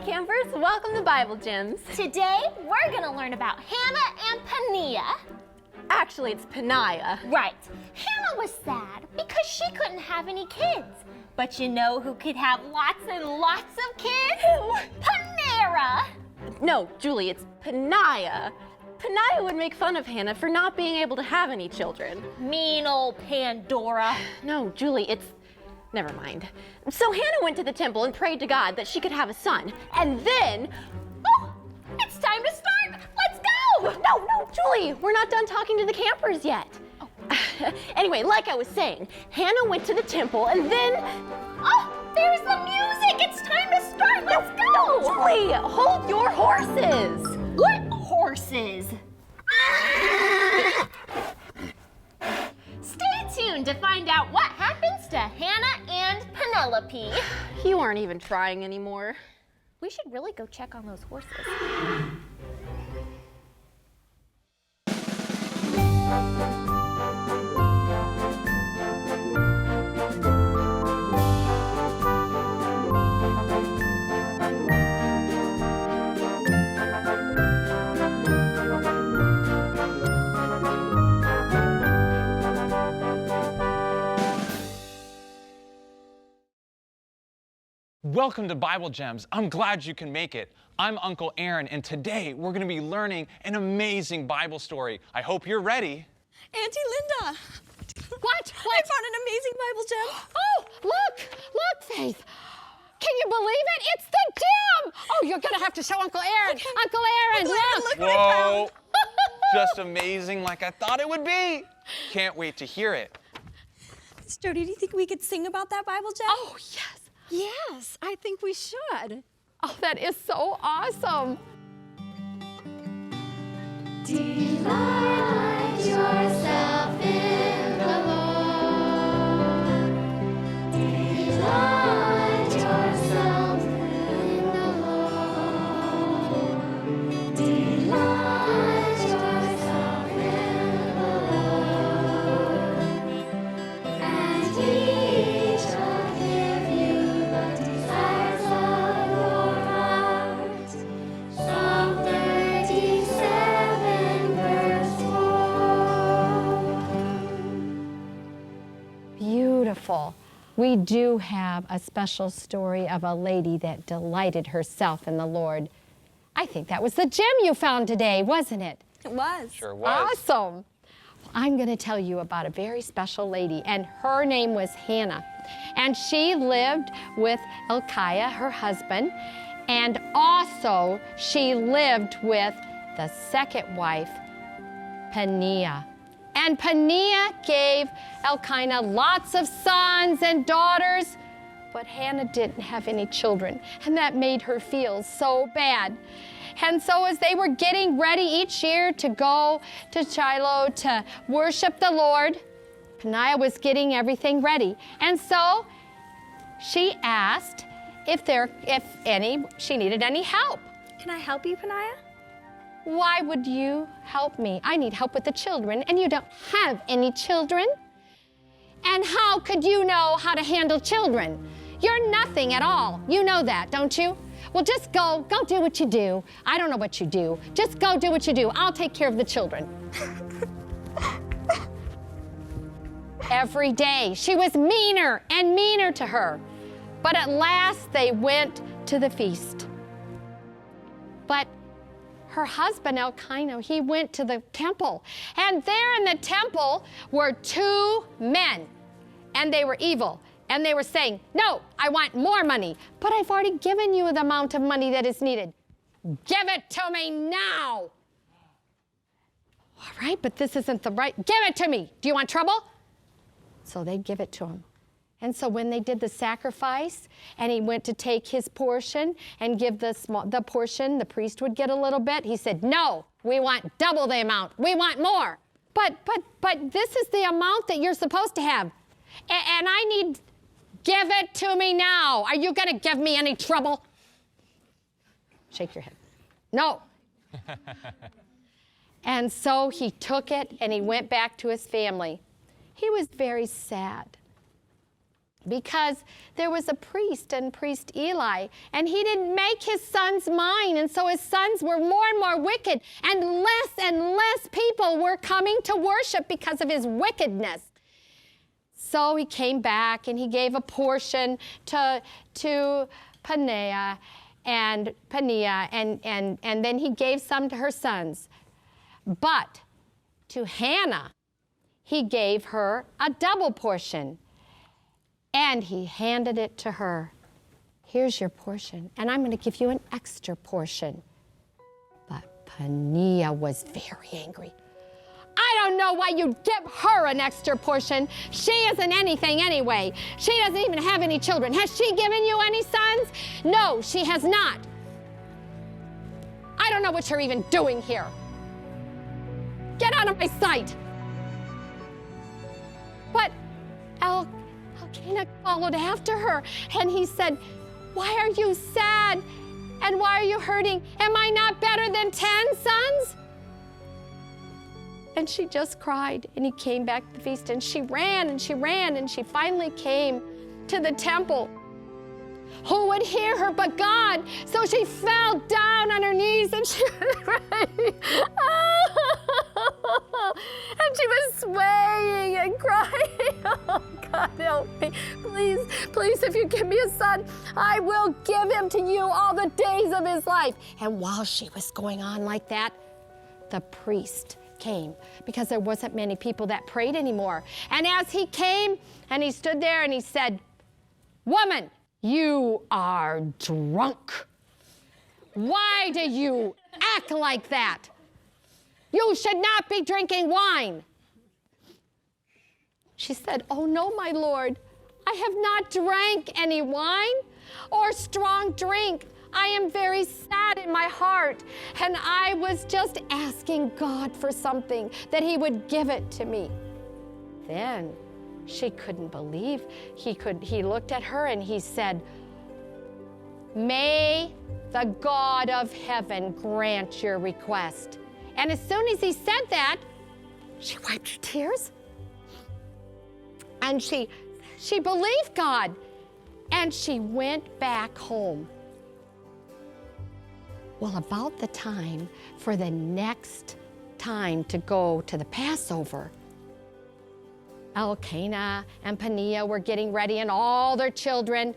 campers, welcome to Bible Gems. Today, we're gonna learn about Hannah and Peninnah. Actually, it's Peninnah. Right. Hannah was sad because she couldn't have any kids. But you know who could have lots and lots of kids? Panera. No, Julie, it's Peninnah. Peninnah would make fun of Hannah for not being able to have any children. Mean old Pandora. No, Julie, it's... Never mind. So Hannah went to the temple and prayed to God that she could have a son. And then... Oh, it's time to start. Let's go. No, Julie, we're not done talking to the campers yet. Oh. Anyway, like I was saying, Hannah went to the temple and then... Oh, there's the music. It's time to start. Let's go. No, Julie, hold your horses. What horses? Stay tuned to find out what happens to Hannah and Penelope. You aren't even trying anymore. We should really go check on those horses. Welcome to Bible Gems. I'm glad you can make it. I'm Uncle Aaron, and today we're going to be learning an amazing Bible story. I hope you're ready. Auntie Linda! What? I found an amazing Bible gem. Oh, look, Faith. Can you believe it? It's the gem! Oh, you're gonna have to show Uncle Aaron. Okay. Uncle Aaron, Look what I Whoa! found. Just amazing like I thought it would be. Can't wait to hear it. Miss Jody, do you think we could sing about that Bible gem? Oh, yes. Yes, I think we should. Oh, that is so awesome. Delight yourself in the Lord. Delight yourself in the Lord. Delight yourself in the Lord. And He shall give you the desires of your heart. Psalm 37, verse 4. Beautiful. We do have a special story of a lady that delighted herself in the Lord. I think that was the gem you found today, wasn't it? It was. Sure was. Awesome. Well, I'm going to tell you about a very special lady, and her name was Hannah. And she lived with Elkiah, her husband, and also she lived with the second wife, Peninnah. And Peninnah gave Elkanah lots of sons and daughters, but Hannah didn't have any children, and that made her feel so bad. And so as they were getting ready each year to go to Shiloh to worship the Lord, Peninnah was getting everything ready. And so she asked if she needed any help. Can I help you, Peninnah? Why would you help me? I need help with the children, and you don't have any children. And how could you know how to handle children? You're nothing at all. You know that, don't you? Well, just go do what you do. I don't know what you do. Just go do what you do. I'll take care of the children. Every day, she was meaner and meaner to her. But at last, they went to the feast. But her husband, Elkanah, he went to the temple. And there in the temple were two men. And they were evil. And they were saying, no, I want more money. But I've already given you the amount of money that is needed. Give it to me now. All right, but this isn't the right. Give it to me. Do you want trouble? So they give it to him. And so when they did the sacrifice and he went to take his portion and give the portion, the priest would get a little bit. He said, no, we want double the amount. We want more. But this is the amount that you're supposed to have. And I need, give it to me now. Are you going to give me any trouble? Shake your head. No. And so he took it and he went back to his family. He was very sad. because there was a priest, and priest Eli, and he didn't make his sons mine, and so his sons were more and more wicked, and less people were coming to worship because of his wickedness. So he came back and he gave a portion to Peninnah, and then he gave some to her sons. But to Hannah, he gave her a double portion, and he handed it to her. Here's your portion, and I'm going to give you an extra portion. But Peninnah was very angry. I don't know why you'd give her an extra portion. She isn't anything anyway. She doesn't even have any children. Has she given you any sons? No, she has not. I don't know what you're even doing here. Get out of my sight. But Elkanah followed after her, and he said, why are you sad? And why are you hurting? Am I not better than 10 sons? And she just cried, and he came back to the feast, and she ran, and she ran, and she finally came to the temple. Who would hear her but God? So she fell down on her knees, and she was crying. And she was swaying and crying. Oh, God, help me. Please, please, if you give me a son, I will give him to you all the days of his life. And while she was going on like that, the priest came, because there wasn't many people that prayed anymore. And as he came, and he stood there, and he said, woman, you are drunk. Why do you act like that? You should not be drinking wine. She said, oh no, my Lord, I have not drank any wine or strong drink. I am very sad in my heart, and I was just asking God for something, that he would give it to me. Then she couldn't believe. He looked at her and he said, may the God of heaven grant your request. And as soon as he said that, she wiped her tears, and she believed God, and she went back home. Well, about the time for the next time to go to the Passover, Elkanah and Peninnah were getting ready, and all their children.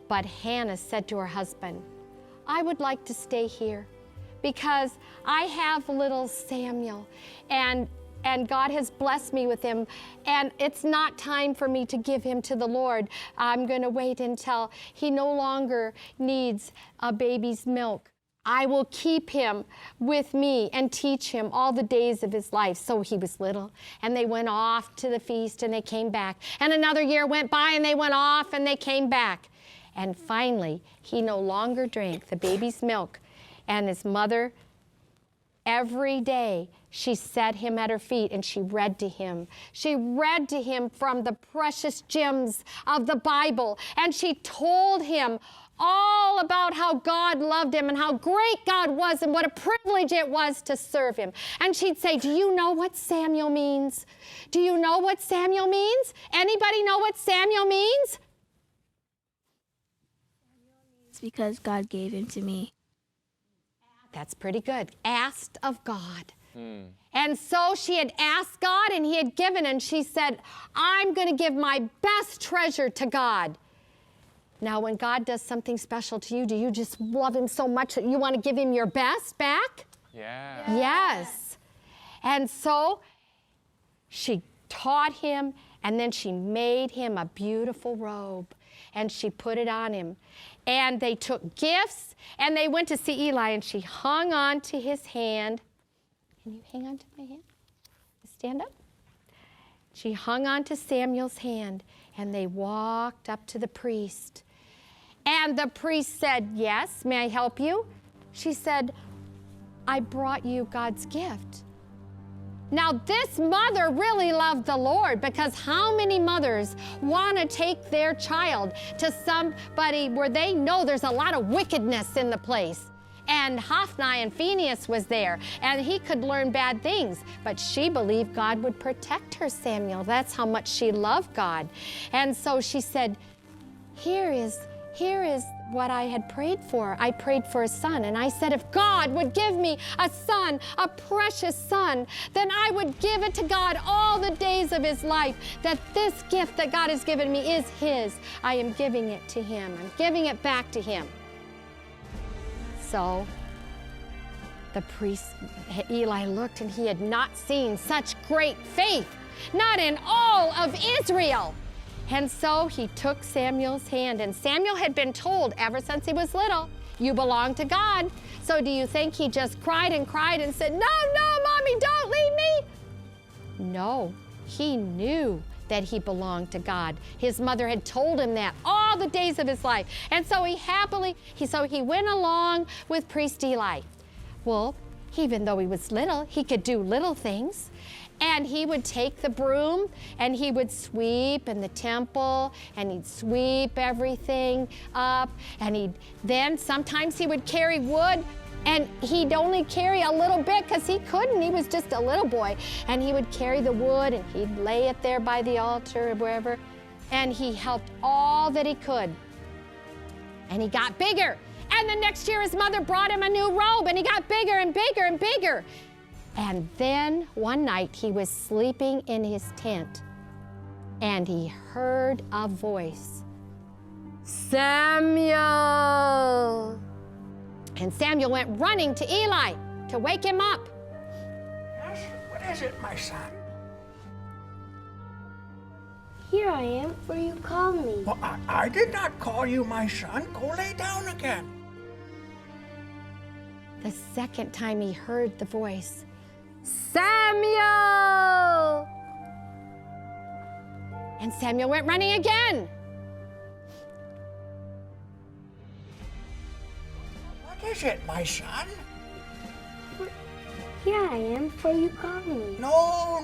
But Hannah said to her husband, I would like to stay here because I have little Samuel, and God has blessed me with him, and it's not time for me to give him to the Lord. I'm going to wait until he no longer needs a baby's milk. I will keep him with me and teach him all the days of his life. So he was little, and they went off to the feast, and they came back. And another year went by, and they went off, and they came back. And finally, he no longer drank the baby's milk. And his mother, every day, she set him at her feet, and she read to him. She read to him from the precious gems of the Bible, and she told him all about how God loved him and how great God was and what a privilege it was to serve him. And she'd say, do you know what Samuel means? Do you know what Samuel means? Anybody know what Samuel means? It's because God gave him to me. That's pretty good. Asked of God. And so she had asked God, and he had given, and she said, I'm going to give my best treasure to God. Now, when God does something special to you, do you just love him so much that you want to give him your best back? Yeah. Yes. And so she taught him, and then she made him a beautiful robe, and she put it on him. And they took gifts, and they went to see Eli, and she hung on to his hand. Can you hang on to my hand? Stand up. She hung on to Samuel's hand, and they walked up to the priest. And the priest said, yes, may I help you? She said, I brought you God's gift. Now, this mother really loved the Lord, because how many mothers want to take their child to somebody where they know there's a lot of wickedness in the place? And Hophni and Phinehas was there, and he could learn bad things. But she believed God would protect her, Samuel. That's how much she loved God. And so she said, here is what I had prayed for. I prayed for a son, and I said, if God would give me a son, a precious son, then I would give it to God all the days of his life, that this gift that God has given me is his. I am giving it to him. I'm giving it back to him. So the priest, Eli, looked, and he had not seen such great faith, not in all of Israel. And so he took Samuel's hand, and Samuel had been told ever since he was little, you belong to God. So do you think he just cried and said, no, Mommy, don't leave me? No, he knew that he belonged to God. His mother had told him that all the days of his life. And so he went along with priest Eli. Well, even though he was little, he could do little things. And he would take the broom and he would sweep in the temple, and he'd sweep everything up. And then sometimes he would carry wood, and he'd only carry a little bit because he couldn't. He was just a little boy. And he would carry the wood and he'd lay it there by the altar or wherever. And he helped all that he could. And he got bigger. And the next year his mother brought him a new robe, and he got bigger and bigger and bigger. And then one night he was sleeping in his tent, and he heard a voice, Samuel. And Samuel went running to Eli to wake him up. Yes, what is it, my son? Here I am, for you called me. Well, I did not call you, my son. Go lay down again. The second time he heard the voice, Samuel! And Samuel went running again. What is it, my son? Here I am, for you called me. No.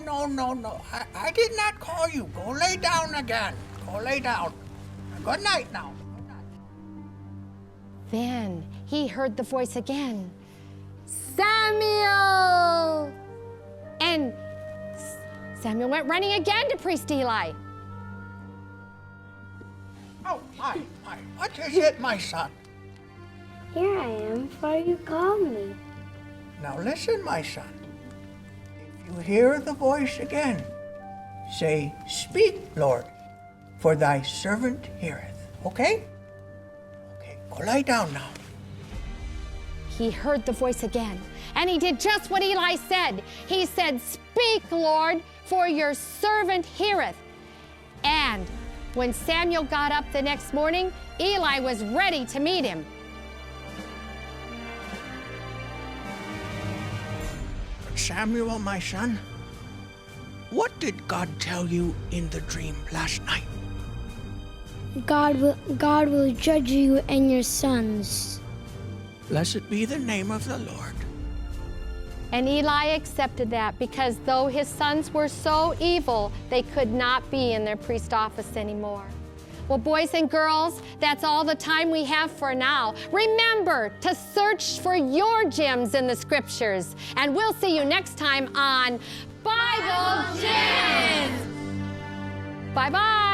I did not call you. Go lay down again. Go lay down. Good night now. Good night. Then he heard the voice again, Samuel! And Samuel went running again to priest Eli. Oh, my. What is it, my son? Here I am, for you called me. Now listen, my son. If you hear the voice again, say, speak, Lord, for thy servant heareth. Okay? Okay, go lie down now. He heard the voice again, and he did just what Eli said. He said, speak, Lord, for your servant heareth. And when Samuel got up the next morning, Eli was ready to meet him. Samuel, my son, what did God tell you in the dream last night? God will judge you and your sons. Blessed be the name of the Lord. And Eli accepted that, because though his sons were so evil, they could not be in their priest office anymore. Well, boys and girls, that's all the time we have for now. Remember to search for your gems in the scriptures, and we'll see you next time on Bible Gems. Bye-bye.